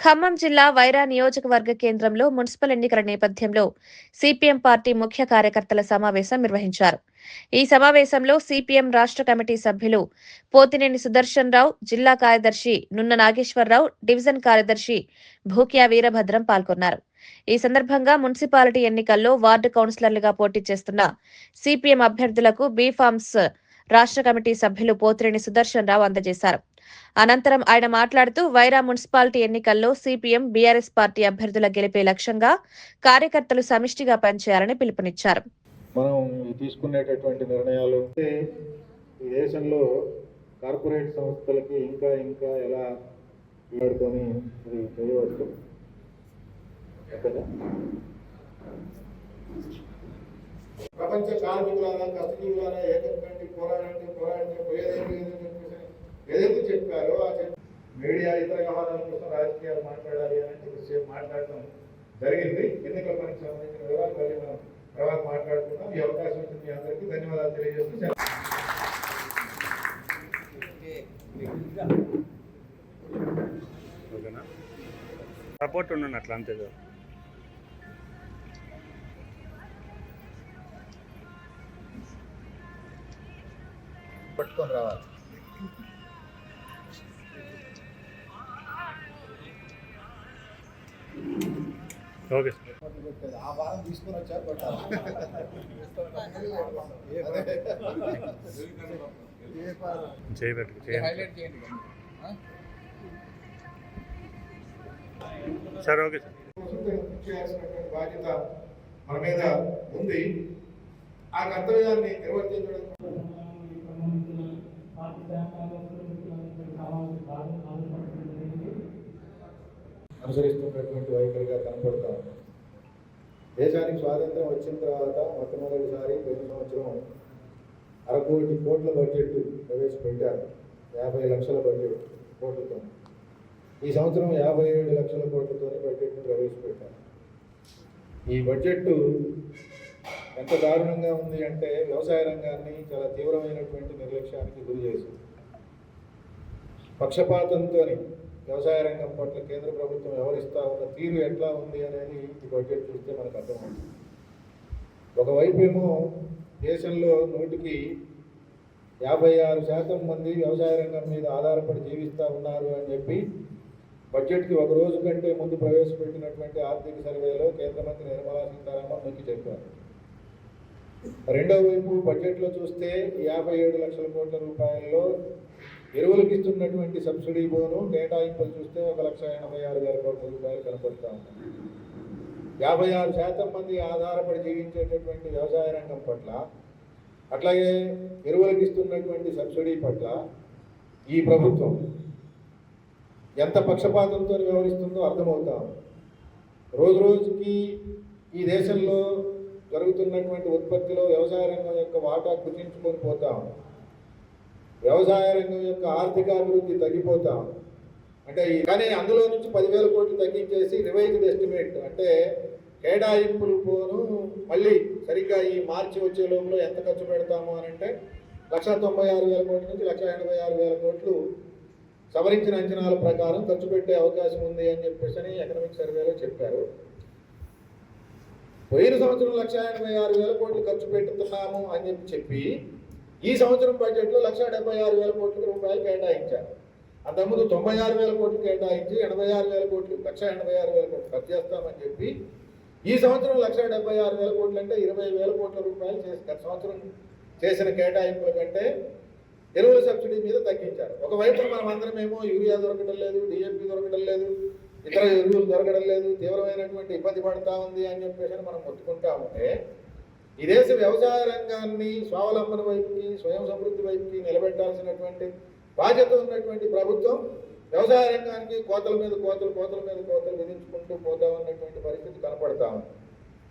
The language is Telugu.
ఖమ్మం జిల్లా వైరా నియోజకవర్గ కేంద్రంలో మున్సిపల్ ఎన్నికల నేపథ్యంలో సిపిఎం పార్టీ ముఖ్య కార్యకర్తల సమావేశం నిర్వహించారు. ఈ సమావేశంలో సిపిఎం రాష్ట్ర కమిటీ సభ్యులు పోతినేని సుదర్శన్ రావు, జిల్లా కార్యదర్శి నున్న నాగేశ్వరరావు, డివిజన్ కార్యదర్శి భూక్యా వీరభద్రం పాల్గొన్నారు. ఈ సందర్భంగా మున్సిపాలిటీ ఎన్నికల్లో వార్డు కౌన్సిలర్లుగా పోటీ చేస్తున్న సిపిఎం అభ్యర్థులకు బీ ఫార్మ్స్ రాష్ట్ర కమిటీ సభ్యులు పోతినేని సుదర్శన్ రావు అందజేశారు. అనంతరం ఆయన మాట్లాడుతూ వైరా మున్సిపాలిటీ ఎన్నికల్లో సిపిఎం, బీఆర్ఎస్ పార్టీ అభ్యర్థుల గెలిపే లక్ష్యంగా కార్యకర్తలు సమిష్టిగా పనిచేయాలని పిలుపునిచ్చారు. మనం తీసుకునేటటువంటి నిర్ణయాలు ఈ దేశంలో కార్పొరేట్ సంస్థలకి ఇంకా ఎలా వాడుకొని చేయవచ్చు. ప్రపంచ కార్మికులారా, కష్టజీవులారా, ఏకంగా పోరాడంటే ఏదైతే చెప్పారో ఆ మీడియా ఇతర వ్యవహారాల కోసం రాజకీయాలు మాట్లాడాలి అని కొద్దిసేపు మాట్లాడటం జరిగింది. ఎన్నికల పనికి సంబంధించిన వివరాలు మళ్ళీ మనం తర్వాత మాట్లాడుకుందాం. ఈ అవకాశం ఇచ్చిన మీ అందరికీ ధన్యవాదాలు తెలియజేస్తూ సపోర్ట్ ఉన్నాను అట్లా అంతే పట్టుకొని రావాలి. ఓకే ఆ వారం తీసుకొని వచ్చారు. సార్ ఓకే చేయాల్సినటువంటి బాధ్యత మన మీద ఉంది. ఆ కర్తవ్యాన్ని నిర్వర్తించడం అనుసరిస్తున్నటువంటి వైఖరిగా కనపడతా ఉంది. దేశానికి స్వాతంత్రం వచ్చిన తర్వాత మొట్టమొదటిసారి పోయిన సంవత్సరం 1,00,00,000 కోట్ల బడ్జెట్ ప్రవేశపెట్టారు. 50 లక్షల బడ్జెట్ కోట్లతో. ఈ సంవత్సరం 57 లక్షల కోట్లతో బడ్జెట్ను ప్రవేశపెట్టారు. ఈ బడ్జెట్ ఎంత దారుణంగా ఉంది అంటే వ్యవసాయ రంగాన్ని చాలా తీవ్రమైనటువంటి నిర్లక్ష్యానికి గురి చేసింది. పక్షపాతంతో వ్యవసాయ రంగం పట్ల కేంద్ర ప్రభుత్వం వ్యవహరిస్తూ ఉన్న తీరు ఎట్లా ఉంది అనేది ఈ బడ్జెట్ చూస్తే మనకు అర్థమవుతుంది. ఒకవైపు ఏమో దేశంలో 100కి 56% మంది వ్యవసాయ రంగం మీద ఆధారపడి జీవిస్తూ ఉన్నారు అని చెప్పి బడ్జెట్కి ఒక రోజు కంటే ముందు ప్రవేశపెట్టినటువంటి ఆర్థిక సర్వేలో కేంద్ర మంత్రి నిర్మలా సీతారామన్ నొక్కి చెప్పారు. రెండో వైపు బడ్జెట్లో చూస్తే 57 లక్షల కోట్ల రూపాయల్లో ఎరువులకు ఇస్తున్నటువంటి సబ్సిడీ బోను కేటాయింపులు చూస్తే 1,86,000 కోట్ల రూపాయలు కనపడతా ఉన్నాయి. 56% మంది ఆధారపడి జీవించేటటువంటి వ్యవసాయ రంగం పట్ల, అట్లాగే ఎరువులకు ఇస్తున్నటువంటి సబ్సిడీ పట్ల ఈ ప్రభుత్వం ఎంత పక్షపాతంతో వ్యవహరిస్తుందో అర్థమవుతా ఉంది. రోజు రోజుకి ఈ దేశంలో జరుగుతున్నటువంటి ఉత్పత్తిలో వ్యవసాయ రంగం యొక్క వాటా కుచించుకొని పోతా ఉంది. వ్యవసాయ రంగం యొక్క ఆర్థిక అభివృద్ధి తగ్గిపోతా ఉంది. అంటే కానీ అందులో నుంచి 10,000 కోట్లు తగ్గించేసి రివైజ్డ్ ఎస్టిమేట్ అంటే కేటాయింపులు పోను మళ్ళీ సరిగ్గా ఈ మార్చి వచ్చే లోపల ఎంత ఖర్చు పెడతాము అని అంటే 1,96,000 కోట్ల నుంచి 1,86,000 కోట్లు సవరించిన అంచనాల ప్రకారం ఖర్చు పెట్టే అవకాశం ఉంది అని చెప్పేసి ఎకనామిక్ సర్వేలో చెప్పారు. పోయిన సంవత్సరం 1,86,000 కోట్లు ఖర్చు పెడుతున్నాము అని చెప్పి ఈ సంవత్సరం బడ్జెట్లో 1,76,000 కోట్ల రూపాయలు కేటాయించారు. అంతకుముందు 96,000 కోట్లు కేటాయించి 86,000 కోట్లు 1,86,000 కోట్లు ఖర్చు చేస్తామని చెప్పి ఈ సంవత్సరం 1,76,000 కోట్లు అంటే 20,000 కోట్ల రూపాయలు గత సంవత్సరం చేసిన కేటాయింపుల కంటే ఎరువుల సబ్సిడీ మీద తగ్గించారు. ఒకవైపు మనం అందరం ఏమో యూరియా దొరకడం లేదు, డిఎంపీ దొరకడం లేదు, ఇతర ఎరువులు దొరకడం లేదు, తీవ్రమైనటువంటి ఇబ్బంది పడతా ఉంది అని చెప్పేసి మనం మొత్తుకుంటా ఉంటే ఈ దేశ వ్యవసాయ రంగాన్ని స్వావలంబన వైపుకి, స్వయం సమృద్ధి వైపుకి నిలబెట్టాల్సినటువంటి బాధ్యత ఉన్నటువంటి ప్రభుత్వం వ్యవసాయ రంగానికి కోతల మీద కోతలు విధించుకుంటూ పోతా ఉన్నటువంటి పరిస్థితి కనపడతా ఉంది.